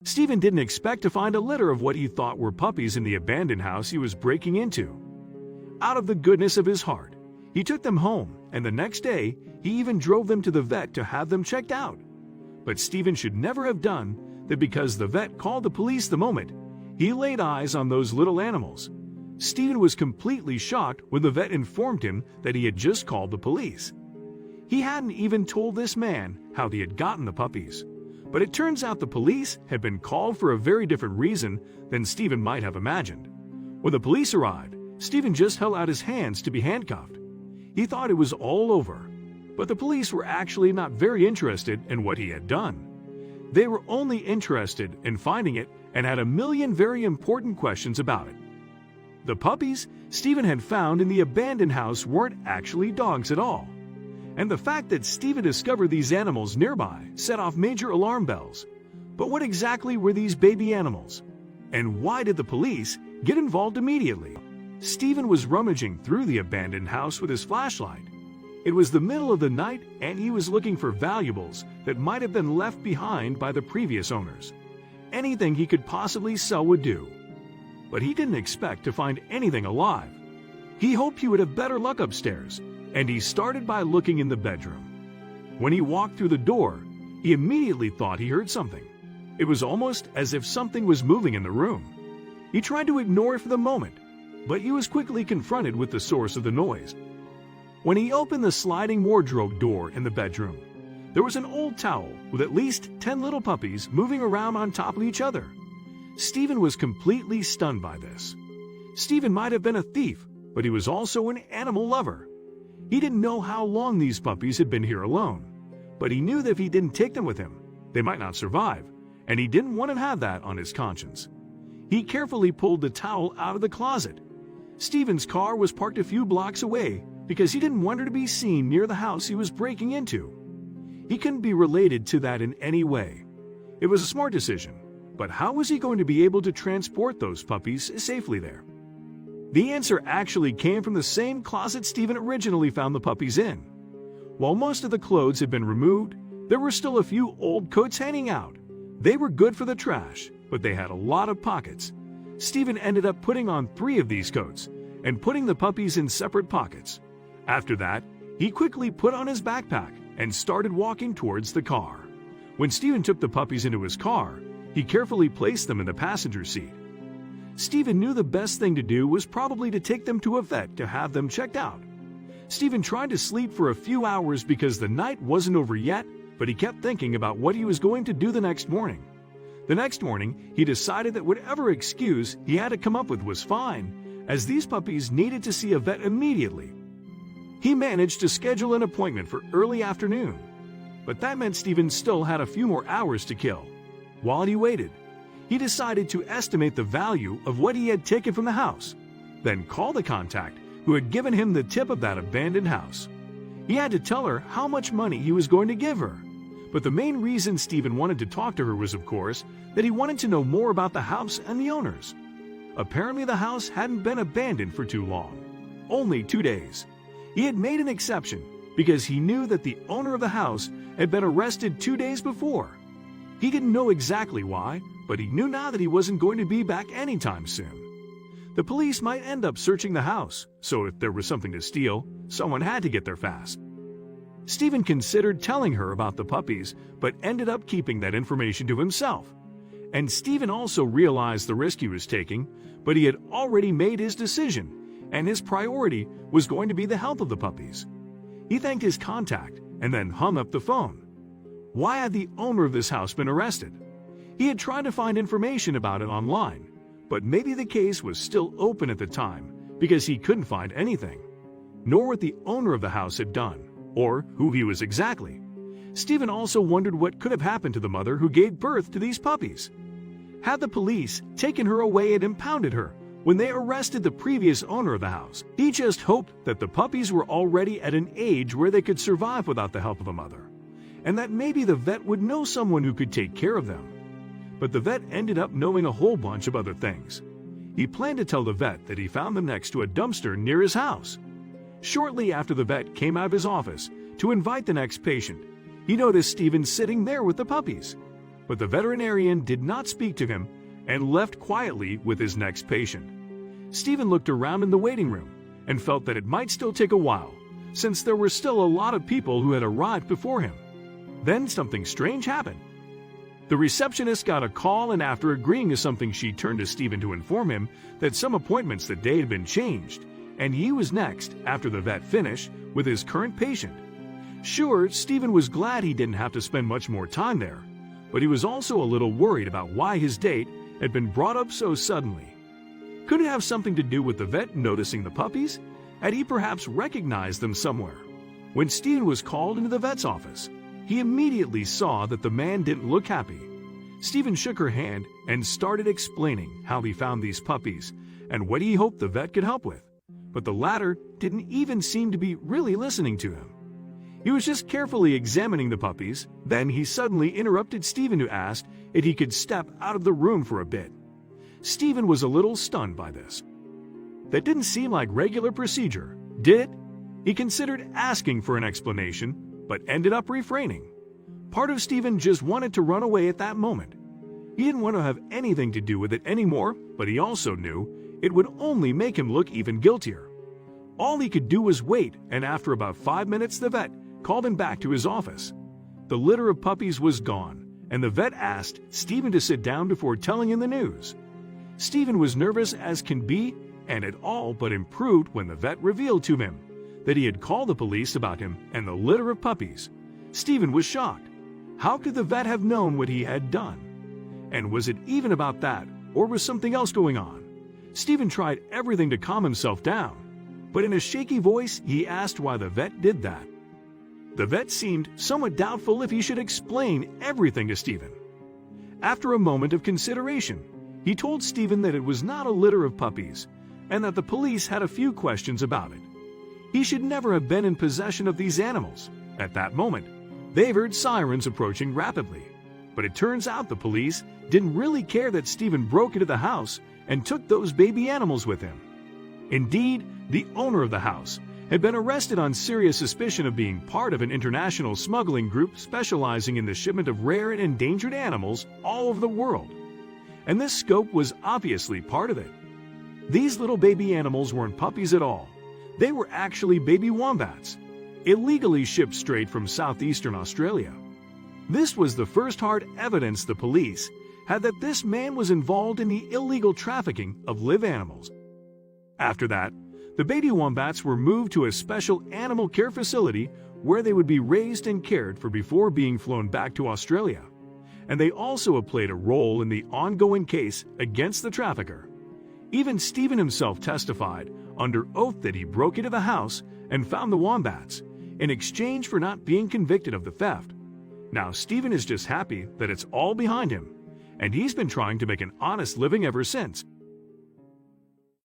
Stephen didn't expect to find a litter of what he thought were puppies in the abandoned house he was breaking into. Out of the goodness of his heart, he took them home, and the next day, he even drove them to the vet to have them checked out. But Stephen should never have done that because the vet called the police the moment he laid eyes on those little animals. Stephen was completely shocked when the vet informed him that he had just called the police. He hadn't even told this man how he had gotten the puppies, but it turns out the police had been called for a very different reason than Stephen might have imagined. When the police arrived, Stephen just held out his hands to be handcuffed. He thought it was all over, but the police were actually not very interested in what he had done. They were only interested in finding it and had a million very important questions about it. The puppies Stephen had found in the abandoned house weren't actually dogs at all. And the fact that Stephen discovered these animals nearby set off major alarm bells. But what exactly were these baby animals? And why did the police get involved immediately? Stephen was rummaging through the abandoned house with his flashlight. It was the middle of the night and he was looking for valuables that might have been left behind by the previous owners. Anything he could possibly sell would do. But he didn't expect to find anything alive. He hoped he would have better luck upstairs, and he started by looking in the bedroom. When he walked through the door, he immediately thought he heard something. It was almost as if something was moving in the room. He tried to ignore it for the moment, but he was quickly confronted with the source of the noise. When he opened the sliding wardrobe door in the bedroom, there was an old towel with at least 10 little puppies moving around on top of each other. Stephen was completely stunned by this. Stephen might have been a thief, but he was also an animal lover. He didn't know how long these puppies had been here alone, but he knew that if he didn't take them with him, they might not survive, and he didn't want to have that on his conscience. He carefully pulled the towel out of the closet. Stephen's car was parked a few blocks away because he didn't want her to be seen near the house he was breaking into. He couldn't be related to that in any way. It was a smart decision, but how was he going to be able to transport those puppies safely there? The answer actually came from the same closet Stephen originally found the puppies in. While most of the clothes had been removed, there were still a few old coats hanging out. They were good for the trash, but they had a lot of pockets. Stephen ended up putting on 3 of these coats and putting the puppies in separate pockets. After that, he quickly put on his backpack and started walking towards the car. When Stephen took the puppies into his car, he carefully placed them in the passenger seat. Stephen knew the best thing to do was probably to take them to a vet to have them checked out. Stephen tried to sleep for a few hours because the night wasn't over yet, but he kept thinking about what he was going to do the next morning. The next morning, he decided that whatever excuse he had to come up with was fine, as these puppies needed to see a vet immediately. He managed to schedule an appointment for early afternoon, but that meant Stephen still had a few more hours to kill. While he waited, he decided to estimate the value of what he had taken from the house, then call the contact who had given him the tip of that abandoned house. He had to tell her how much money he was going to give her. But the main reason Stephen wanted to talk to her was, of course, that he wanted to know more about the house and the owners. Apparently the house hadn't been abandoned for too long, only 2 days. He had made an exception because he knew that the owner of the house had been arrested 2 days before. He didn't know exactly why, but he knew now that he wasn't going to be back anytime soon. The police might end up searching the house, so if there was something to steal, someone had to get there fast. Stephen considered telling her about the puppies, but ended up keeping that information to himself. And Stephen also realized the risk he was taking, but he had already made his decision, and his priority was going to be the health of the puppies. He thanked his contact and then hung up the phone. Why had the owner of this house been arrested? He had tried to find information about it online, but maybe the case was still open at the time because he couldn't find anything, nor what the owner of the house had done, or who he was exactly. Stephen also wondered what could have happened to the mother who gave birth to these puppies. Had the police taken her away and impounded her when they arrested the previous owner of the house? He just hoped that the puppies were already at an age where they could survive without the help of a mother, and that maybe the vet would know someone who could take care of them. But the vet ended up knowing a whole bunch of other things. He planned to tell the vet that he found them next to a dumpster near his house. Shortly after the vet came out of his office to invite the next patient, he noticed Stephen sitting there with the puppies. but the veterinarian did not speak to him and left quietly with his next patient. Stephen looked around in the waiting room and felt that it might still take a while, since there were still a lot of people who had arrived before him. Then something strange happened. The receptionist got a call, and after agreeing to something, she turned to Stephen to inform him that some appointments that day had been changed, and he was next after the vet finished with his current patient. Sure, Stephen was glad he didn't have to spend much more time there, but he was also a little worried about why his date had been brought up so suddenly. Could it have something to do with the vet noticing the puppies? Had he perhaps recognized them somewhere? When Stephen was called into the vet's office, he immediately saw that the man didn't look happy. Stephen shook her hand and started explaining how he found these puppies and what he hoped the vet could help with, but the latter didn't even seem to be really listening to him. He was just carefully examining the puppies. Then he suddenly interrupted Stephen, who asked if he could step out of the room for a bit. Stephen was a little stunned by this. That didn't seem like regular procedure, did it? He considered asking for an explanation, but ended up refraining. Part of Stephen just wanted to run away at that moment. He didn't want to have anything to do with it anymore, but he also knew it would only make him look even guiltier. All he could do was wait, and after about 5 minutes, the vet called him back to his office. The litter of puppies was gone, and the vet asked Stephen to sit down before telling him the news. Stephen was nervous as can be, and it all but improved when the vet revealed to him that he had called the police about him and the litter of puppies. Stephen was shocked. How could the vet have known what he had done? And was it even about that, or was something else going on? Stephen tried everything to calm himself down, but in a shaky voice he asked why the vet did that. The vet seemed somewhat doubtful if he should explain everything to Stephen. After a moment of consideration, he told Stephen that it was not a litter of puppies, and that the police had a few questions about it. He should never have been in possession of these animals. At that moment, they heard sirens approaching rapidly, but it turns out the police didn't really care that Stephen broke into the house and took those baby animals with him. Indeed, the owner of the house had been arrested on serious suspicion of being part of an international smuggling group specializing in the shipment of rare and endangered animals all over the world. And this scope was obviously part of it. These little baby animals weren't puppies at all. They were actually baby wombats, illegally shipped straight from southeastern Australia. This was the first hard evidence the police had that this man was involved in the illegal trafficking of live animals. After that, the baby wombats were moved to a special animal care facility where they would be raised and cared for before being flown back to Australia. And they also played a role in the ongoing case against the trafficker. Even Stephen himself testified under oath that he broke into the house and found the wombats in exchange for not being convicted of the theft. Now Stephen is just happy that it's all behind him, and he's been trying to make an honest living ever since.